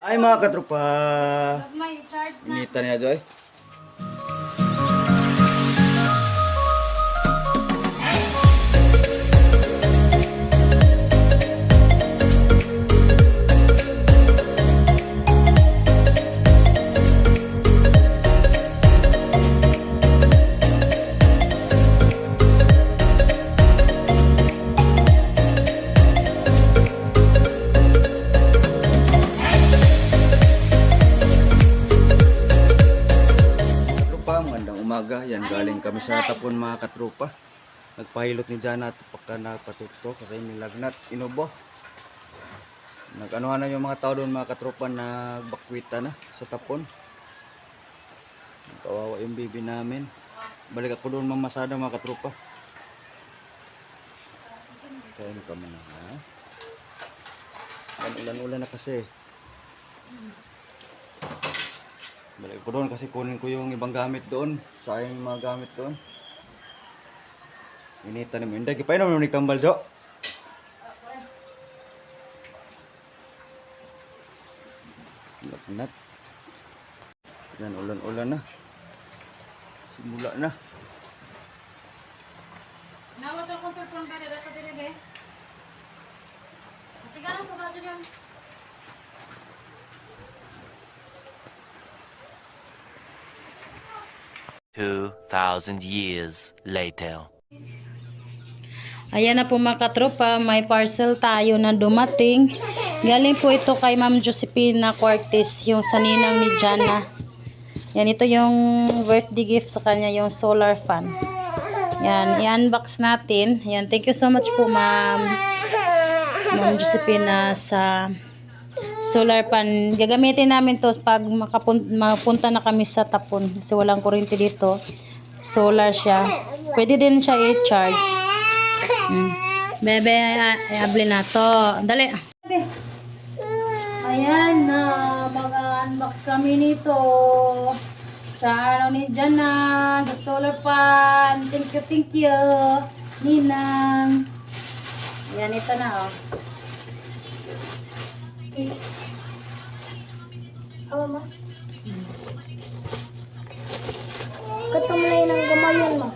Ay mga katropa, May charge na. inita niya Joy. Umaga, yan galing kami sa tapon mga katropa. Nagpahilot ni Jana at pagka napatuto kasi nilagnat, inubo. Nag-anuhan na yung mga tao doon mga katropa na bakwita na sa tapon. Kawawa yung bibi namin. Balik ako doon mamasada mga katropa. Kain ka muna ha. Ulan-ulan na kasi. Balik ko doon kasi kunin ko yung ibang gamit doon. Sayang yung mga gamit doon. Inita naman. Hindi, kipay naman nagtambal, Jo. Lagnat. Yan, ulan-ulan na. Simula na. Nawat ako sa phone ba dito dire be? Sige lang sugat diyan. 2,000 years later. Ayan na po mga katropa, may parcel tayo na dumating. Galing po ito kay Ma'am Josephina Cortez, yung saninang ni Jana. Yan, ito yung birthday gift sa kanya, yung solar fan. Yan, i-unbox natin. Yan, thank you so much po Ma'am Josephina sa solar fan. Gagamitin namin to pag mapunta na kami sa tapon kasi walang kuryente dito. Solar siya. Pwede din siya i-charge. Bebe, i-abli na to. Dali. Ayan na, mag-unbox kami nito. Sa ano ni Jana, sa solar fan. Thank you. Ninang. Ayan, ito na oh. Ma. Katumlay ng gamayan mo.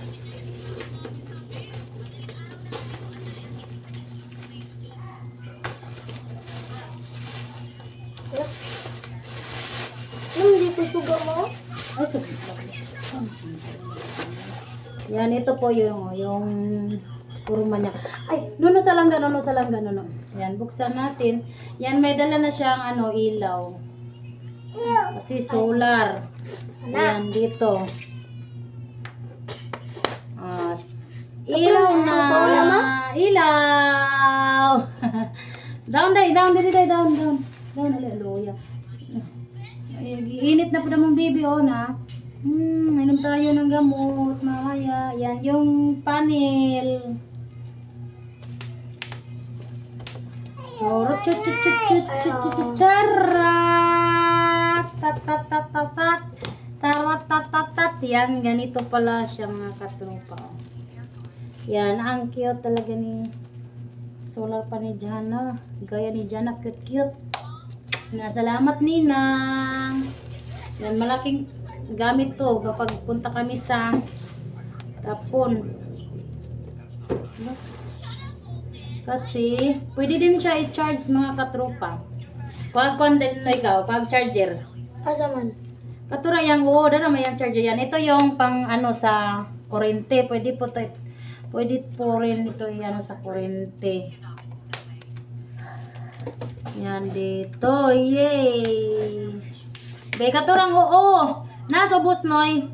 Hindi ko suga mo. Ay, yan, ito po yung kuruma niya. Ay, nuno sa langga. Yan, buksan natin. Yan, may dala na siyang ilaw. Kasi solar. Yan, dito. Ilaw na. Ilaw. Down, down. Hallelujah. Init na po na mong baby, na. Inom tayo ng gamot, mamaya. Yan, yung panel. Yan, ganito pala siya mga katropa. Yan, ang cute talaga ni solar pa ni Jana. Gaya ni Jana, cute. Salamat Ninang. Yan, malaking gamit to kapag punta kami sa tapon. Kasi pwede din siya i-charge mga katropa. Pag din ikaw, pag charger. Asa man? Katura yang dara may yang charger yan. Ito yung pang sa kuryente. Pwede po rin ito sa kuryente. Yan dito. Yay! Be katurang nasa bus noy.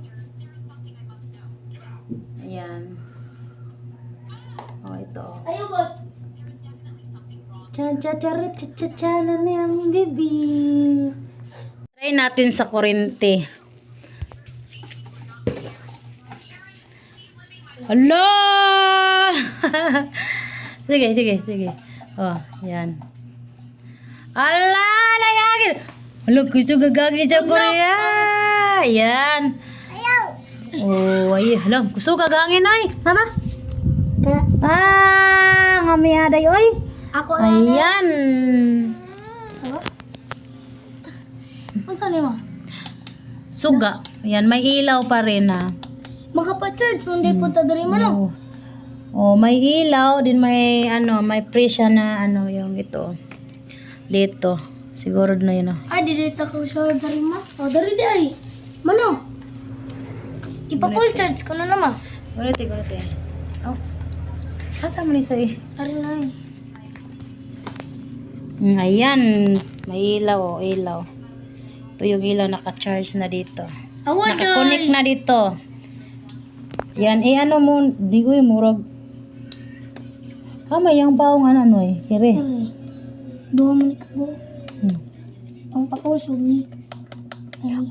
Ayan. Ito. Ayo, boss. Chan na niyang baby. Try natin sa kuryente. Hala! Sige. Yan. Ala, lagagin. Hala, gusto gagagin dyan ko rin. Ayan. Ay, hala, gusto gagangin ay. Mama? Mami aday, oy. Ako na. Ayan. Ano saan ma? Suga. Yan, may ilaw pa rin na. Makapa-charge, hindi po tadari mo no? Oh, may ilaw din, may ano, may presya na ano yung ito. Dito. Siguro na yun. Ay, didita ko sa dari ma. O, dari di ay. Mano? Ipa-full charge ko na naman. Gulite. Oh. Asa mo ni sa'yo? Dari na eh. Ayan. May ilaw, ilaw. Ito yung ilaw naka-charge na dito. Awa Naka-connect na dito. Yan, ano mo, di ko yung murag. May yung baong ano eh. Kire. Dua mo ni kabo. Hmm. Ang pakusog ni.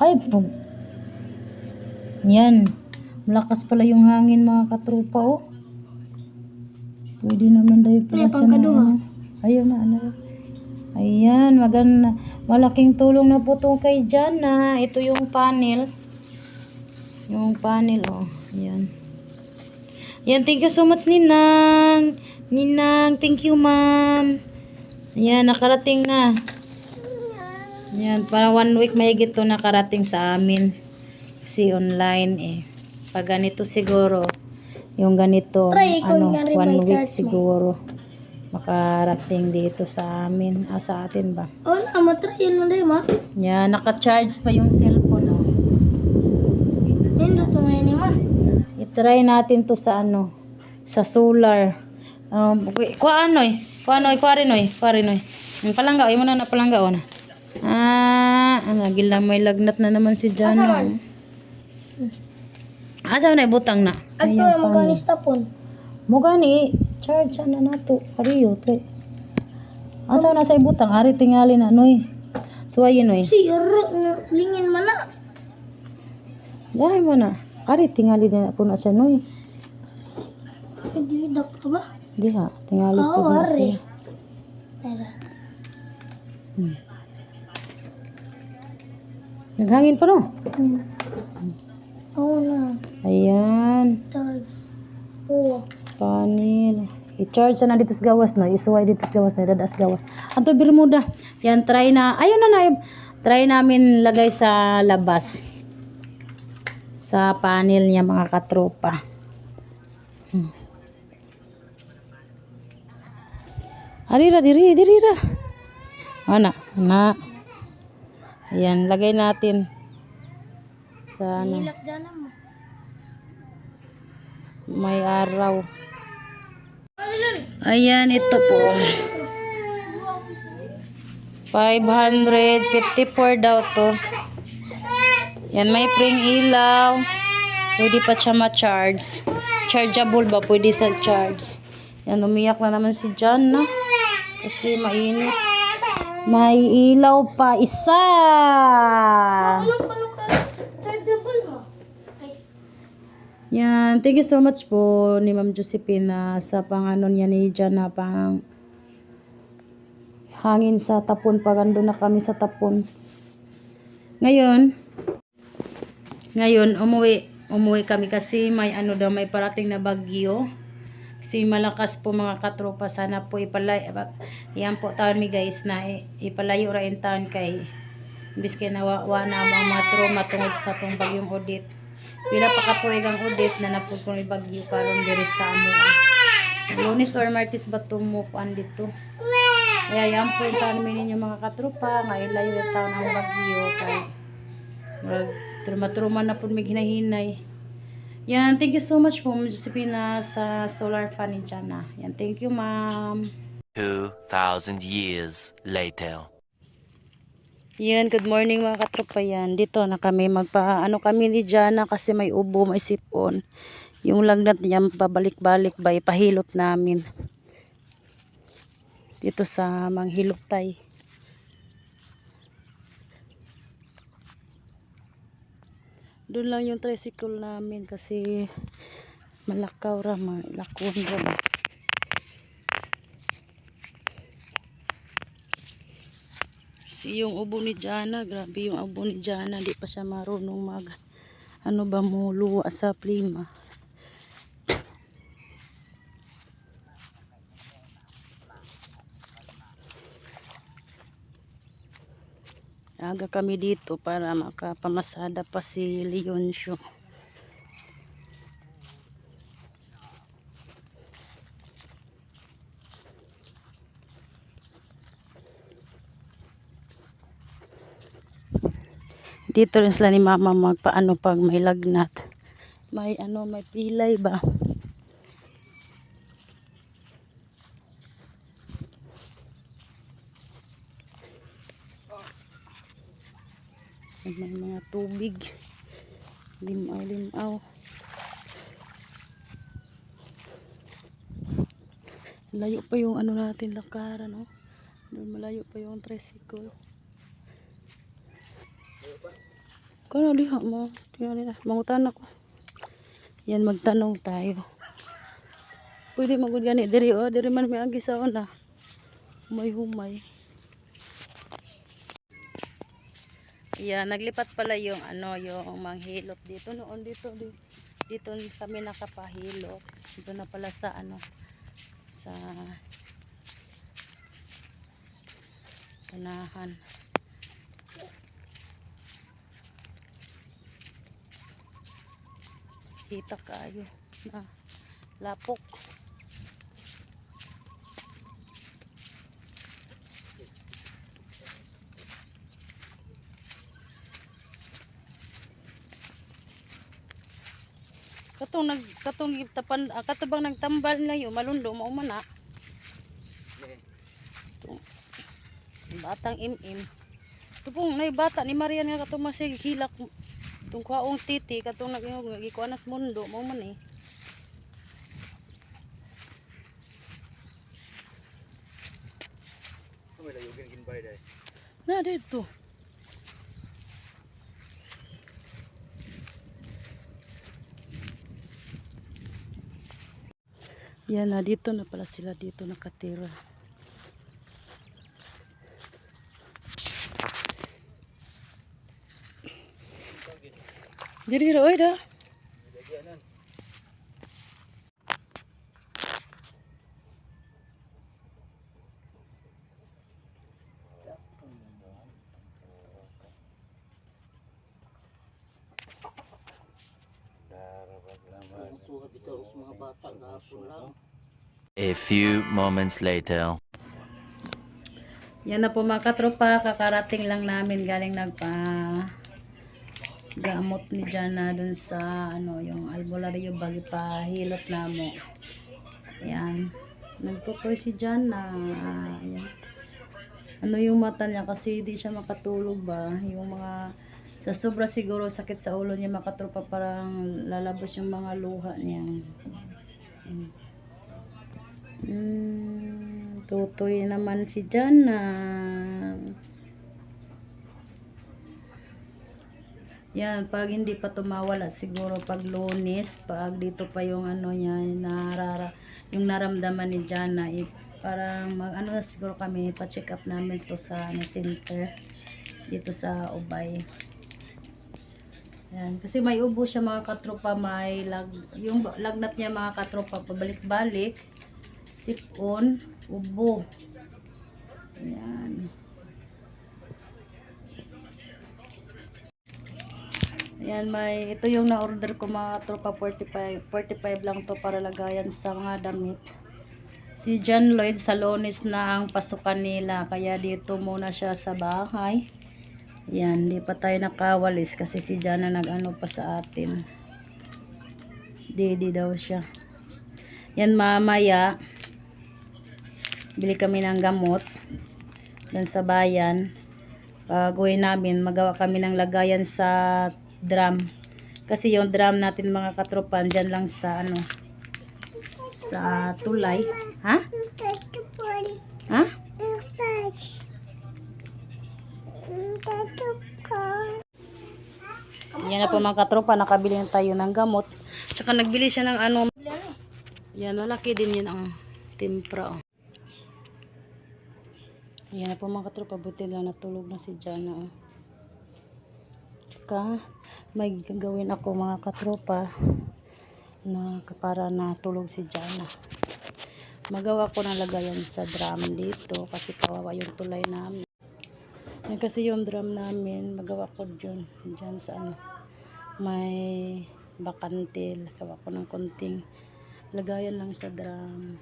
Ay, pag. Yan. Malakas pala yung hangin mga katropa, oh. Pwede naman daw pala May siya na pangkaduha. ano. Ayun na, ano. Ayan, maganda. Malaking tulong na po ito kay Jana. Ito yung panel. Yung panel, oh. Ayan. Ayan, thank you so much, Ninang. Ninang, thank you, ma'am. Ayan, nakarating na. Ayan, para 1 week mahigit to nakarating sa amin. Kasi online eh. Pag ganito siguro, yung ganito, Try ko ano, nga rin 1 may week charge mo. siguro makarating dito sa amin. Sa atin ba? O na, matrayan mo dahil ma. Yan, naka-charge pa yung cellphone, oh. Nindot mo yan ni ma. I-try natin to sa ano, sa solar. Kuha rin, oy. Palangga, ay mo na palangga, oh, na. Gila, may lagnat na naman si Jana. Asa na ibutang na? Agto na maganis tapon. Mo gani, charge na nato. Pariyo, tre. Asa na sa ibutang? Ari tingali na, noy. Suwayin, noy. Siro, lingin man na. Dahil mo na. Ari tingali na po na siya, noy. Hindi, dak ka ba? Diha, tingali po Oo, na ari. siya. Naghangin pa, no? Oo na. Ayan. Charge. Oo. Panel. I-charge na dito sa gawas, no? Isuway dito sa gawas, no? Dadas gawas. Ato, Bermuda. Yan, try na. Ayun na, try namin lagay sa labas. Sa panel niya, mga katropa. Arira, dirira. Ana. Ayan, lagay natin. Sa ano. Hilak dyan mo. May araw. Ayan, ito po. 554 daw to. Yan, may pring ilaw. Pwede pa siya ma-charge. Chargeable ba? Pwede sa charge. Yan, umiyak na naman si John, no? Kasi mainit. May ilaw pa isa. Chargeable mo. Yan, thank you so much po ni Ma'am Josephine sa pang-ano niya ni Jan na pang hangin sa tapon pag ando na kami sa tapon. Ngayon umuwi kami kasi may ano daw, may parating na bagyo. Kasi malakas po mga katropa, sana po ipalayo. Yan po taon mi guys na ipalayo ra in taon kay imbis kay nawawa na ang mga trauma tungod sa tong bagyong Odette. Pila pa katuig ang Odette na napud kong bagyo karon diri sa amo. Lunes or Martes ba tumukuan dito. Kaya yan po yung taon mi ninyo mga katropa, nga ilayo yung taon ang bagyo kay truma na po may hinahinay. Yan, thank you so much po, Josephine, sa solar fan ni Jana. Yan, thank you, ma'am. 2,000 years later. Yan, good morning mga katropa. Yan, dito na kami magpaano kami ni Jana kasi may ubo, may sipon. Yung lagnat niya pabalik-balik ba, ipahilot namin. Dito sa Manghilotay. Doon lang yung tricycle namin kasi malakaw ra, malakon ra. Kasi yung ubo ni Jana, grabe yung ubo ni Jana, di pa siya marunong mag ano ba mo luwa sa plima. Aga kami dito para makapamasada pa si Leoncio. Dito rin sila ni mama magpaano pag may lagnat. May may pilay ba? May mga tubig. Limaw-limaw. Layo pa yung natin lakaran, no? Doon malayo pa yung tricycle. Kano diha mo? Tingnan nila. Mangutan ako. Yan, magtanong tayo. Pwede magud gani diri diri man may agi sa una. Humay-humay. Yan, naglipat pala yung yung manghilot dito noon dito kami nakapahilot. Dito na pala sa sa unahan. Kita kayo na lapok. Katong tapan katubang nagtambal na yun malundo mao man na. Batang im-im. Tupong nay bata ni Marian nga katong masig hilak tung kwaong titi katong nagingog gikuanas mundo mao man eh. May layugin ginbay dai. Na dito. Yan na dito na pala sila dito nakatira. Diri ra oy da. A few moments later. Yan na po mga katropa, kakarating lang namin galing gamot ni Jana dun sa yung albularyo bagi pa hilot namo. Ayan. Nagtutoy si Jana. Ayan. Yung mata niya kasi di siya makatulog ba. Yung mga sa sobra siguro sakit sa ulo niya mga katropa parang lalabas yung mga luha niya. Tutoy naman si Jana. Yan, pag hindi pa tumawala siguro pag Lunes, pag dito pa yung niya yung naramdaman ni Jana, parang na siguro kami pa-check up namin to sa center dito sa Ubay. Yan, kasi may ubo siya mga katropa, yung lagnat niya mga katropa pabalik-balik, sipon, ubo. Ayan. Ayan, ito yung na-order ko mga tropa, 45 lang to para lagayan sa mga damit. Si John Lloyd sa Lunes na ang pasukan nila, kaya dito muna siya sa bahay. Ayan, di pa tayo nakawalis kasi si Jana pa sa atin. Didi daw siya. Yan, mamaya bili kami ng gamot dun sa bayan. Gawin namin, magawa kami ng lagayan sa drum. Kasi yung drum natin mga katropan dyan lang sa sa tulay. Ha? Ha? Yan na po mga katropa, nakabili na tayo ng gamot. Tsaka nagbili siya ng yan, malaki din yun ang timpra. Yan na po mga katropa, buti lang natulog na si Jana. Tsaka may gagawin ako mga katropa na para natulog si Jana. Magawa ko ng lagayan sa drum dito kasi kawawa yung tulay namin. Yan kasi yung drum namin, magawa ko dyan sa ano, may bakantil. Gawa ko ng konting lagayan lang sa drum.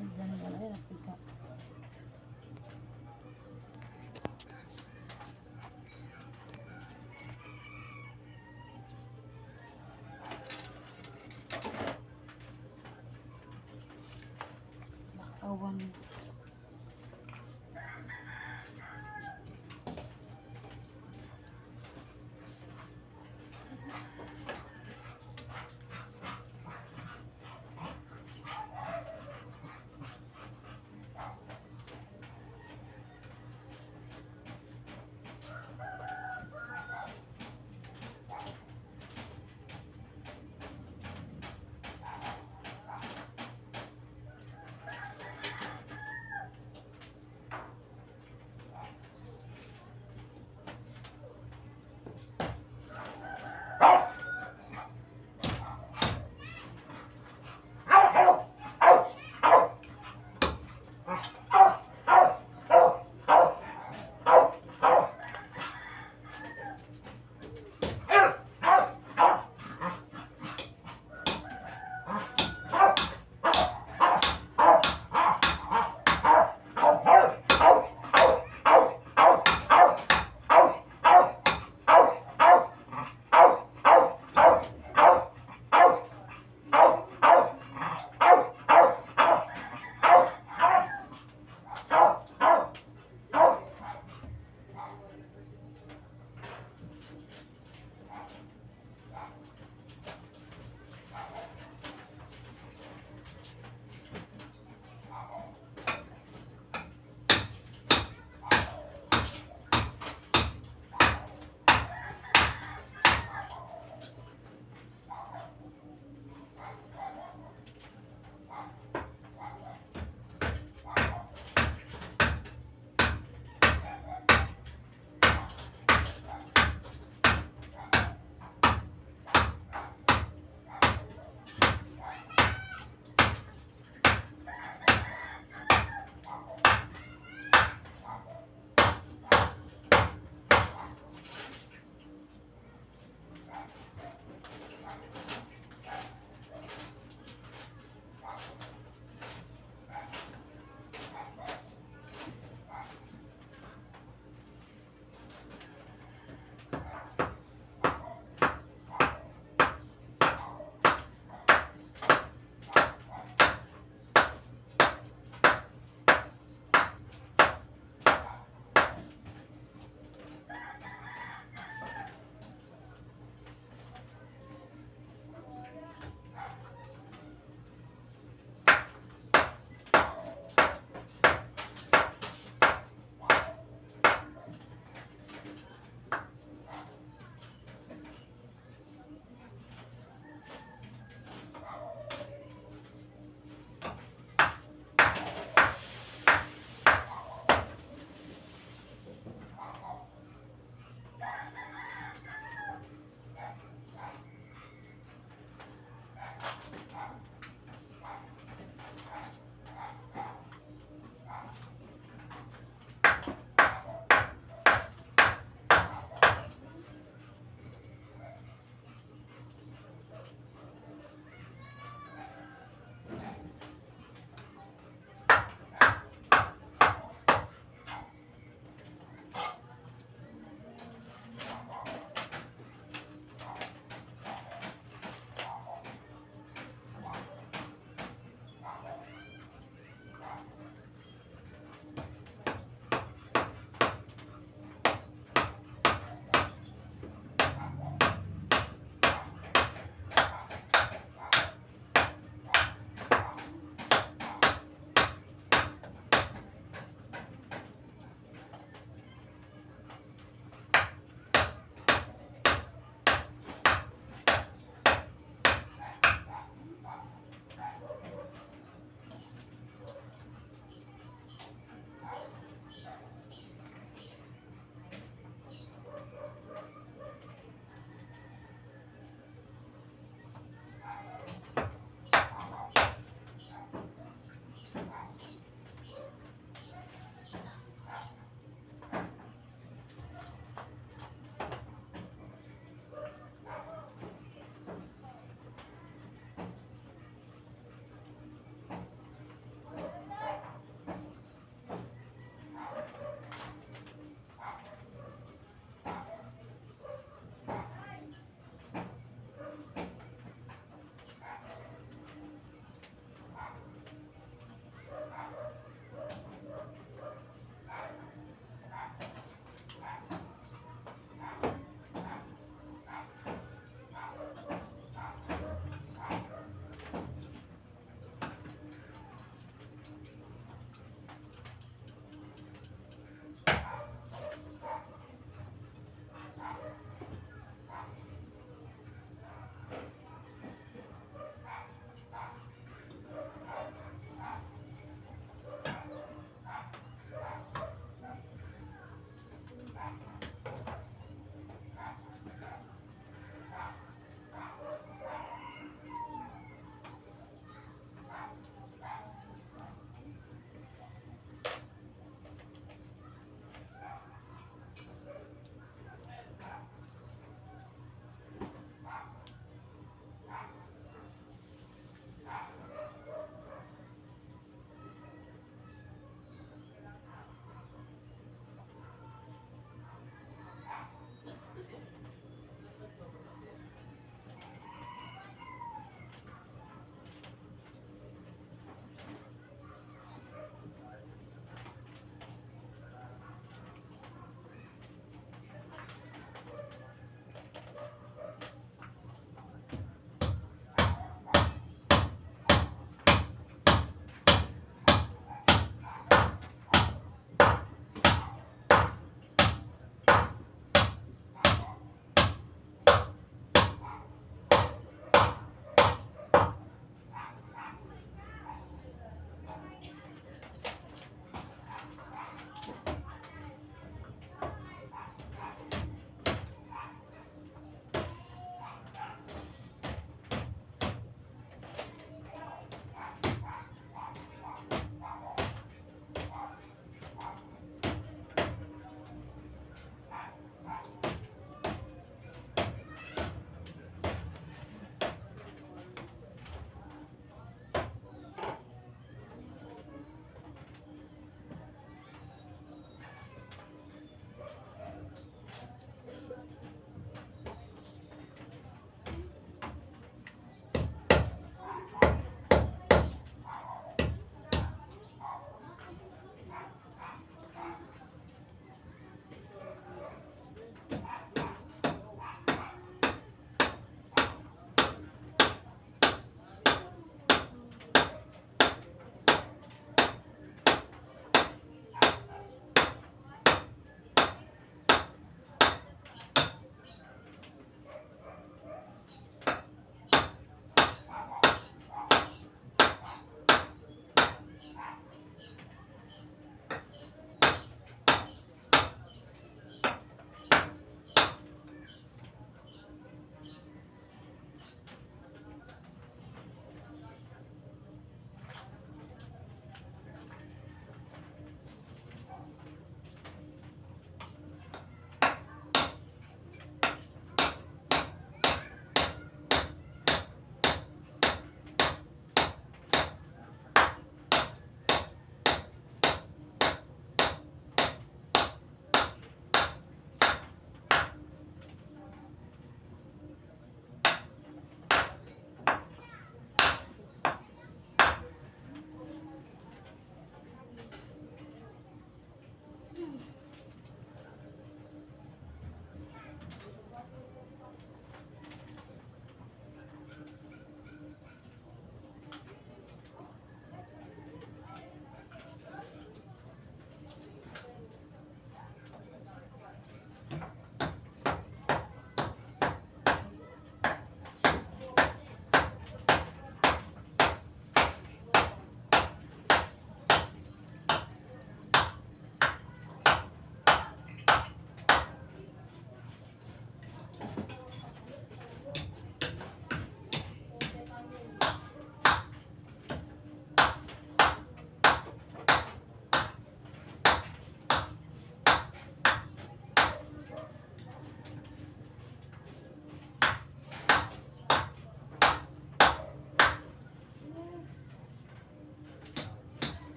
Diyan wala yan, Afrika. Bakawan.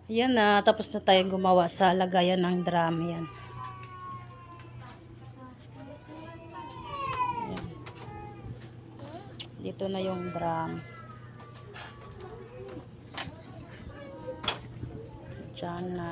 Yan na, tapos na tayong gumawa sa lagayan ng drum. Yan. Yan. Dito na yung drum. Diyan na.